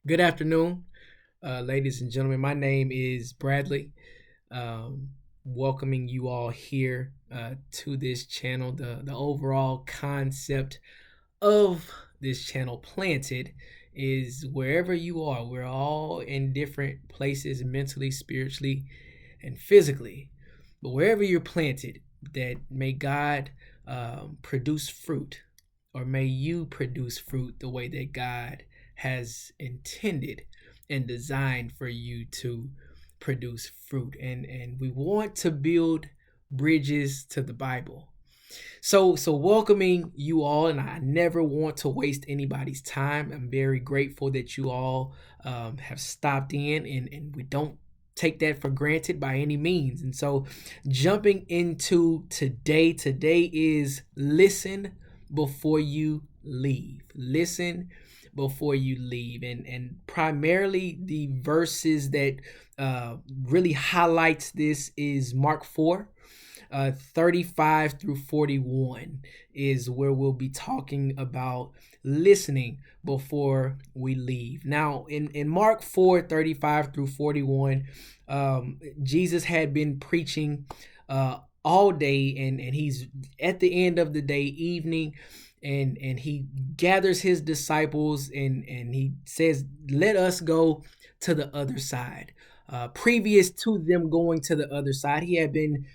Good afternoon, ladies and gentlemen. My name is Bradley. Welcoming you all here to this channel. The overall concept of this channel, Planted, is wherever you are. We're all in different places, mentally, spiritually, and physically. But wherever you're planted, that may God produce fruit, or may you produce fruit the way that God has intended and designed for you to produce fruit. And we want to build bridges to the Bible. So welcoming you all, and I never want to waste anybody's time. I'm very grateful that you all have stopped in, and we don't take that for granted by any means. And so jumping into today is listen before you leave. Listen before you leave. And primarily the verses that really highlights this is Mark 4, 35 through 41 is where we'll be talking about listening before we leave. Now, in Mark 4, 35 through 41, Jesus had been preaching all day, and he's at the end of the day, evening, and he gathers his disciples, and he says, let us go to the other side. Previous to them going to the other side, he had been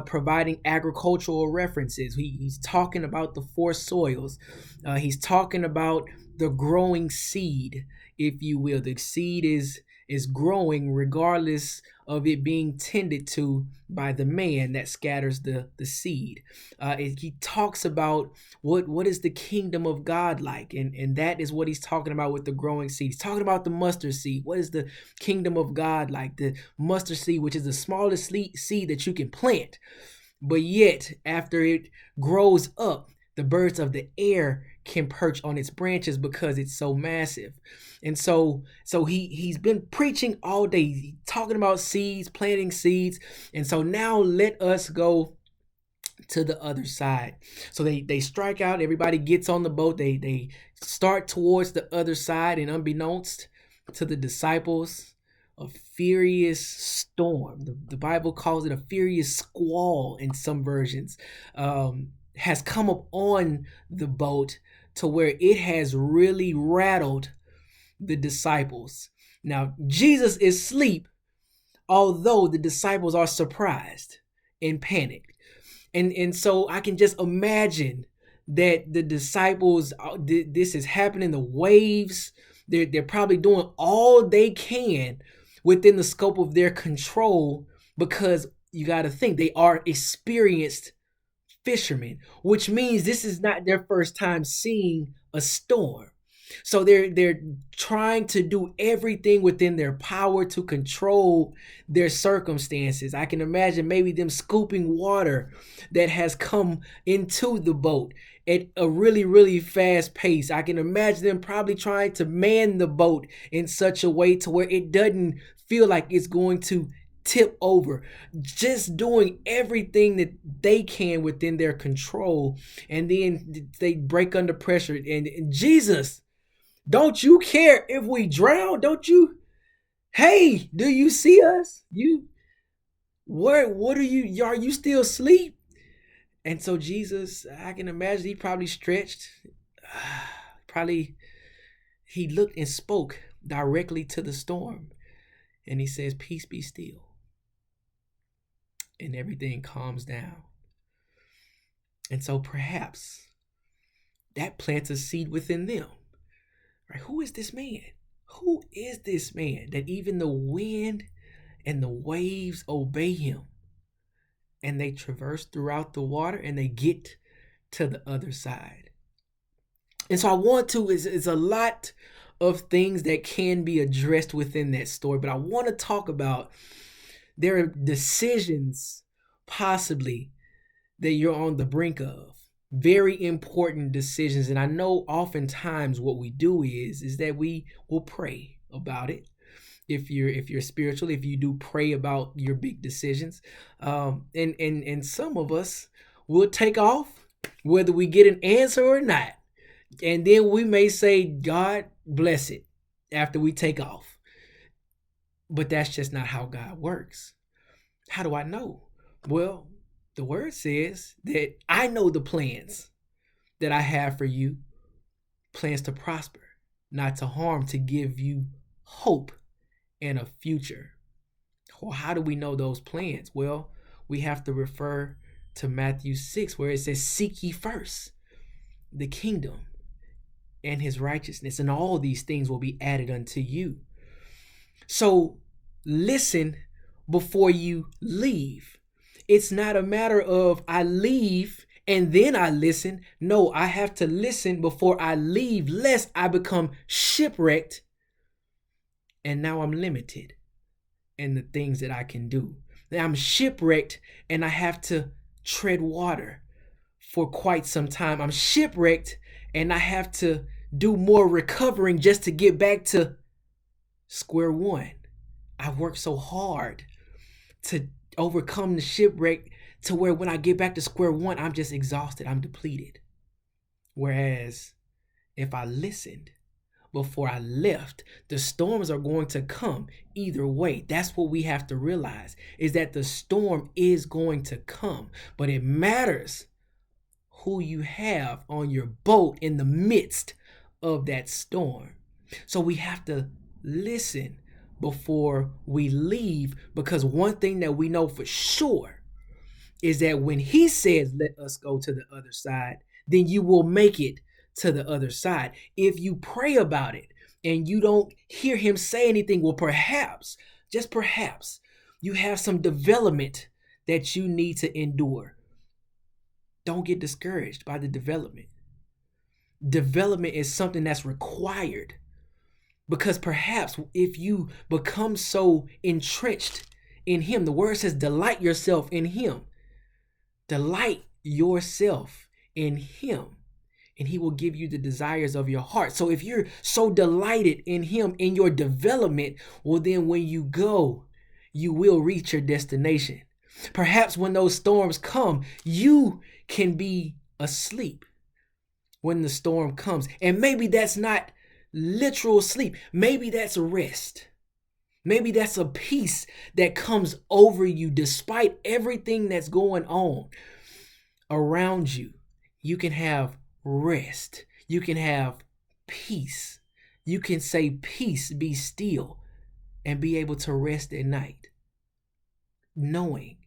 providing agricultural references. He's talking about the four soils. He's talking about the growing seed, if you will. The seed is growing regardless of it being tended to by the man that scatters the seed. He talks about what is the kingdom of God like, and that is what he's talking about with the growing seed. He's talking about the mustard seed. What is the kingdom of God like? The mustard seed, which is the smallest seed that you can plant, but yet after it grows up, the birds of the air can perch on its branches because it's so massive. And so he's been preaching all day, talking about seeds, planting seeds. And so now let us go to the other side. So they strike out, everybody gets on the boat, they start towards the other side, and unbeknownst to the disciples, a furious storm, the Bible calls it a furious squall in some versions, has come up on the boat to where it has really rattled the disciples. Now Jesus is asleep, although the disciples are surprised and panicked. And so I can just imagine that the disciples, this is happening, the waves, they're probably doing all they can within the scope of their control, because you got to think they are experienced fishermen, which means this is not their first time seeing a storm. So they're trying to do everything within their power to control their circumstances. I can imagine maybe them scooping water that has come into the boat at a really, really fast pace. I can imagine them probably trying to man the boat in such a way to where it doesn't feel like it's going to tip over, just doing everything that they can within their control. And then they break under pressure. And Jesus, don't you care if we drown? Don't you? Hey, do you see us? What are you still asleep? And so Jesus, I can imagine he probably stretched, probably he looked and spoke directly to the storm, and he says, peace be still. And everything calms down. And so perhaps that plants a seed within them. Right? Who is this man? Who is this man that even the wind and the waves obey him? And they traverse throughout the water, and they get to the other side. And so I want to, is a lot of things that can be addressed within that story, but I want to talk about there are decisions possibly that you're on the brink of. Very important decisions. And I know oftentimes what we do is that we will pray about it. If you're spiritual, if you do pray about your big decisions, and some of us will take off whether we get an answer or not, and then we may say, God bless it, after we take off. But that's just not how God works. How do I know? Well, the word says that I know the plans that I have for you, plans to prosper, not to harm, to give you hope and a future. Well, how do we know those plans? Well, we have to refer to Matthew 6, where it says, seek ye first the kingdom and his righteousness, and all these things will be added unto you. So listen before you leave. It's not a matter of I leave and then I listen. No, I have to listen before I leave, lest I become shipwrecked and now I'm limited in the things that I can do. Now I'm shipwrecked and I have to tread water for quite some time. I'm shipwrecked and I have to do more recovering just to get back to square one. I worked so hard to overcome the shipwreck to where when I get back to square one, I'm just exhausted. I'm depleted. Whereas if I listened before I left, the storms are going to come either way. That's what we have to realize, is that the storm is going to come, but it matters who you have on your boat in the midst of that storm. So we have to listen before we leave, because one thing that we know for sure is that when he says, let us go to the other side, then you will make it to the other side. If you pray about it and you don't hear him say anything, well, perhaps, just perhaps, you have some development that you need to endure. Don't get discouraged by the development. Development is something that's required, because perhaps if you become so entrenched in him, the word says, delight yourself in him. Delight yourself in him, and he will give you the desires of your heart. So if you're so delighted in him, in your development, well, then when you go, you will reach your destination. Perhaps when those storms come, you can be asleep when the storm comes. And maybe that's not literal sleep. Maybe that's a rest. Maybe that's a peace that comes over you despite everything that's going on around you. You can have rest. You can have peace. You can say, peace, be still, and be able to rest at night, knowing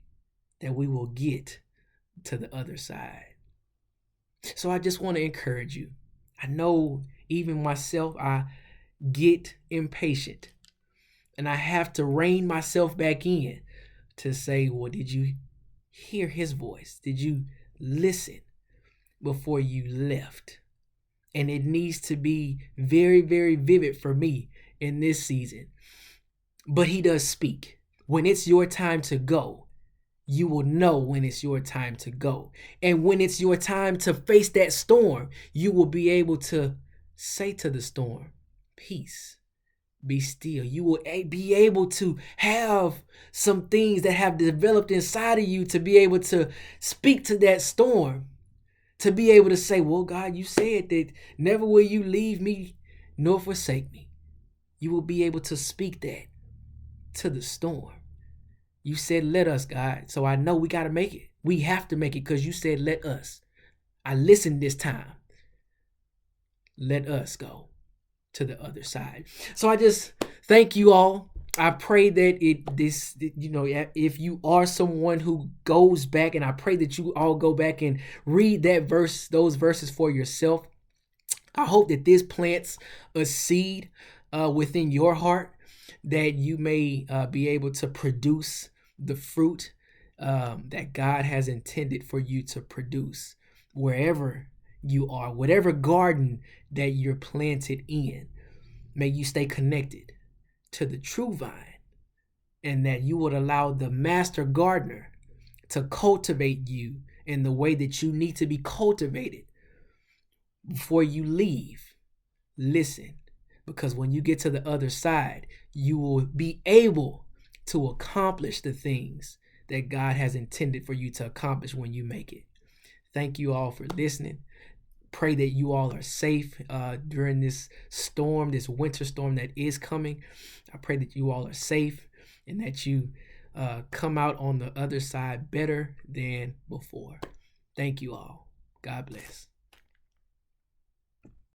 that we will get to the other side. So I just want to encourage you. I know even myself, I get impatient, and I have to rein myself back in to say, well, did you hear his voice? Did you listen before you left? And it needs to be very, very vivid for me in this season. But he does speak. When it's your time to go, you will know when it's your time to go. And when it's your time to face that storm, you will be able to say to the storm, peace, be still. You will be able to have some things that have developed inside of you to be able to speak to that storm, to be able to say, well, God, you said that never will you leave me nor forsake me. You will be able to speak that to the storm. You said, let us, God. So I know we got to make it. We have to make it because you said, let us. I listened this time. Let us go to the other side. So I just thank you all. I pray that if you are someone who goes back, and I pray that you all go back and read those verses for yourself. I hope that this plants a seed within your heart, that you may be able to produce the fruit that God has intended for you to produce wherever you are, whatever garden that you're planted in. May you stay connected to the true vine, and that you would allow the master gardener to cultivate you in the way that you need to be cultivated. Before you leave, listen, because when you get to the other side, you will be able to accomplish the things that God has intended for you to accomplish when you make it. Thank you all for listening. pray that you all are safe during this storm, this winter storm that is coming. I pray that you all are safe and that you come out on the other side better than before. Thank you all. God bless.